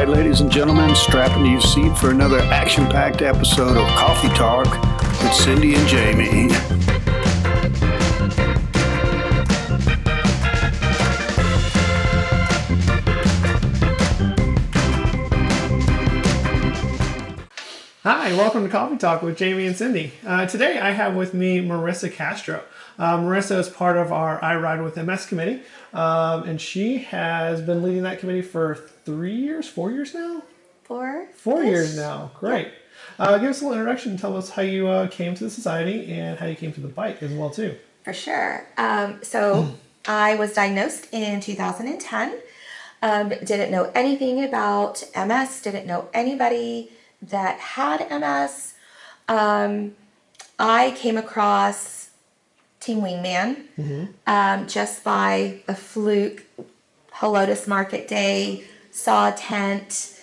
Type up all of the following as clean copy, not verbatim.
right, ladies and gentlemen, strap into your seat for another action-packed episode of Coffee Talk with Cindy and Jamie. Hi, welcome to Coffee Talk with Jamie and Cindy. Today I have with me Marissa Castro. Marissa is part of our I Ride with MS committee, and she has been leading that committee for 4 years now? 4 years now. Great. Give us a little introduction and tell us how you came to the society and how you came to the bike as well, too. For sure. So I was diagnosed in 2010. Didn't know anything about MS, didn't know anybody that had MS. I came across Team Wingman just by a fluke. Helotus Market Day, saw a tent,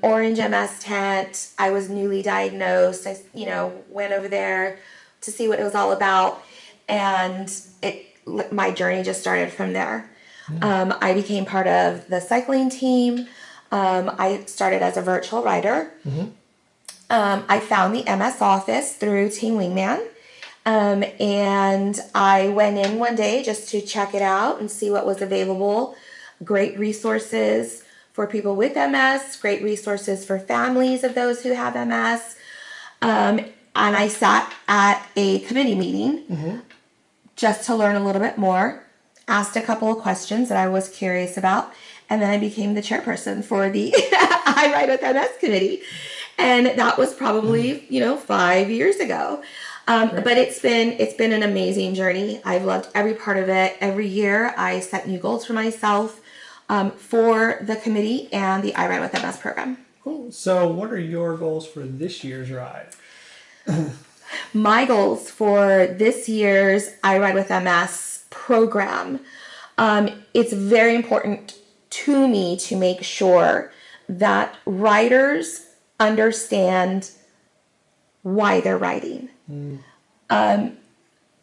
orange MS tent. I was newly diagnosed. I, went over there to see what it was all about, and my journey just started from there. I became part of the cycling team. I started as a virtual rider. I found the MS office through Team Wingman. And I went in one day just to check it out and see what was available. Great resources for people with MS, great resources for families of those who have MS. And I sat at a committee meeting just to learn a little bit more, asked a couple of questions that I was curious about, and then I became the chairperson for the I Ride with MS committee. And that was probably, 5 years ago. But it's been an amazing journey. I've loved every part of it. Every year I set new goals for myself for the committee and the I Ride with MS program. Cool. So what are your goals for this year's ride? My goals for this year's I Ride with MS program, it's very important to me to make sure that riders understand why they're riding.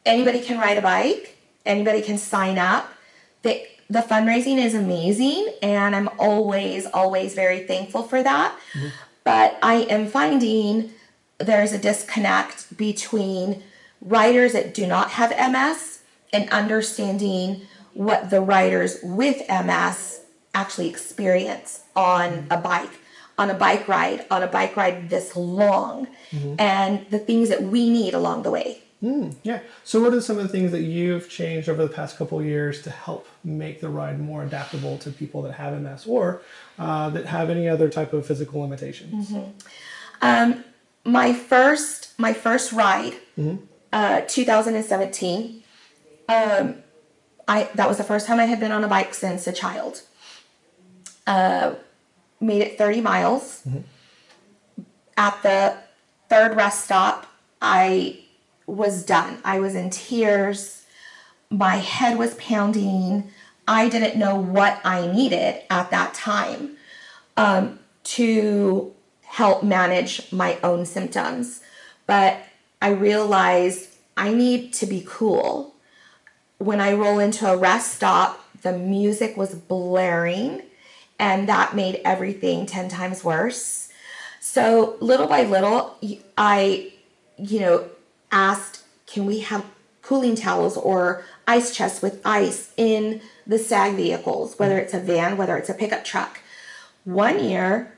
Anybody can ride a bike. Anybody can sign up. The fundraising is amazing, and I'm always very thankful for that. But I am finding there's a disconnect between riders that do not have MS and understanding what the riders with MS actually experience on a bike ride this long, and the things that we need along the way. Yeah. So what are some of the things that you've changed over the past couple of years to help make the ride more adaptable to people that have MS or that have any other type of physical limitations? My first ride, 2017, that was the first time I had been on a bike since a child. Made it 30 miles. At the third rest stop, I was done. I was in tears. My head was pounding. I didn't know what I needed at that time to help manage my own symptoms. But I realized I need to be cool. When I roll into a rest stop, the music was blaring, and that made everything 10 times worse. So little by little, I, asked, can we have cooling towels or ice chests with ice in the SAG vehicles, whether it's a van, whether it's a pickup truck. One year,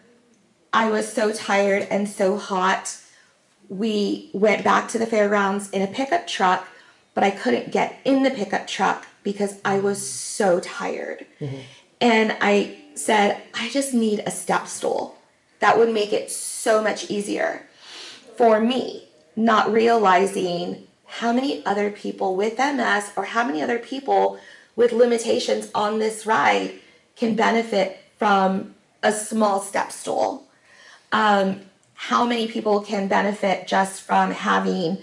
I was so tired and so hot, we went back to the fairgrounds in a pickup truck, but I couldn't get in the pickup truck because I was so tired. And I said, I just need a step stool. That would make it so much easier for me, not realizing how many other people with MS or how many other people with limitations on this ride can benefit from a small step stool. How many people can benefit just from having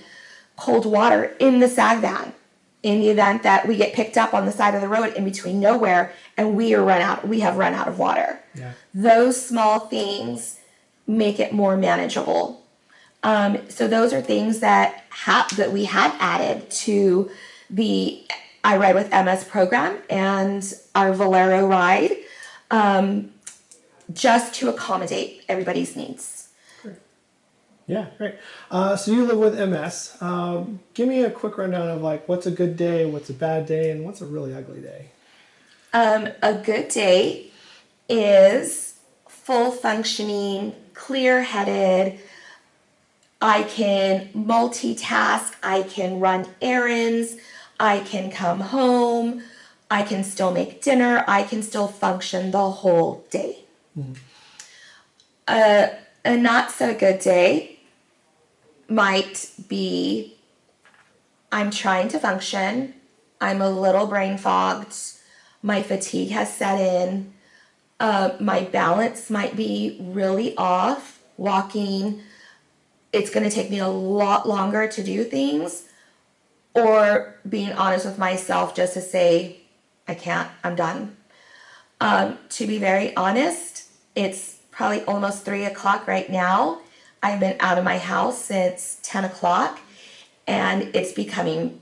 cold water in the SAG van in the event that we get picked up on the side of the road in between nowhere and we have run out of water. Yeah. Those small things make it more manageable. So those are things that we had added to the I Ride with MS program and our Valero Ride. just to accommodate everybody's needs. Yeah, great. So you live with MS. Give me a quick rundown of like what's a good day, what's a bad day, and what's a really ugly day. A good day is full functioning, clear-headed. I can multitask. I can run errands. I can come home. I can still make dinner. I can still function the whole day. Mm-hmm. A not so good day might be I'm trying to function. I'm a little brain fogged. My fatigue has set in. My balance might be really off. Walking, it's going to take me a lot longer to do things. Or being honest with myself just to say, I can't, I'm done. To be very honest, it's probably almost 3 o'clock right now. I've been out of my house since 10 o'clock, and it's becoming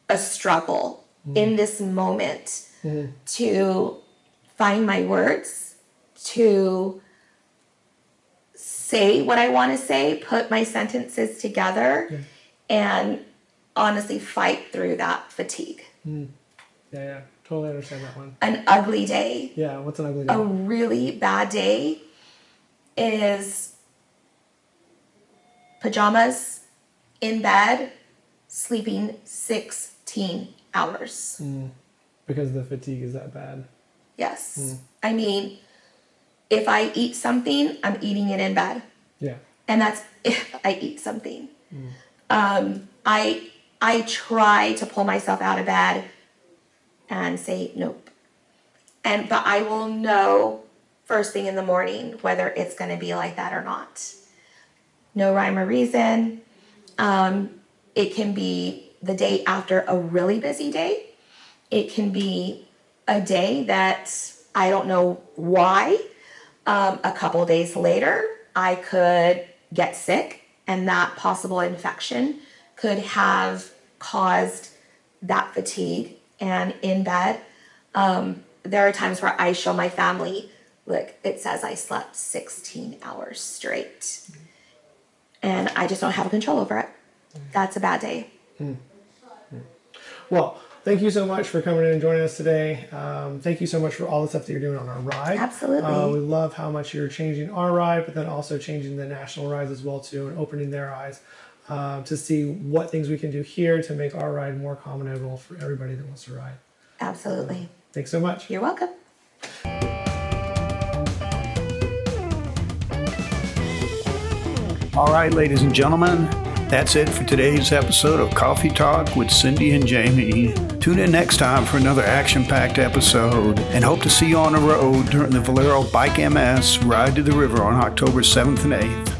a struggle in this moment to find my words, to say what I want to say, put my sentences together, and honestly fight through that fatigue. Yeah, totally understand that one. An ugly day. Yeah, what's an ugly day? A really bad day is pajamas, in bed, sleeping 16 hours. Because the fatigue is that bad. Yes. I mean, if I eat something, I'm eating it in bed. Yeah. And that's if I eat something. I try to pull myself out of bed and say nope. But I will know first thing in the morning whether it's going to be like that or not. No rhyme or reason. It can be the day after a really busy day. It can be a day that I don't know why. A couple days later, I could get sick, and that possible infection could have caused that fatigue. And in bed, there are times where I show my family, look, it says I slept 16 hours straight. And I just don't have control over it. That's a bad day. Well, thank you so much for coming in and joining us today. Thank you so much for all the stuff that you're doing on our ride. Absolutely. We love how much you're changing our ride, but then also changing the national rides as well too, and opening their eyes to see what things we can do here to make our ride more accommodable for everybody that wants to ride. Absolutely. Thanks so much. You're welcome. All right, ladies and gentlemen, that's it for today's episode of Coffee Talk with Cindy and Jamie. Tune in next time for another action-packed episode, and hope to see you on the road during the Valero Bike MS Ride to the River on October 7th and 8th.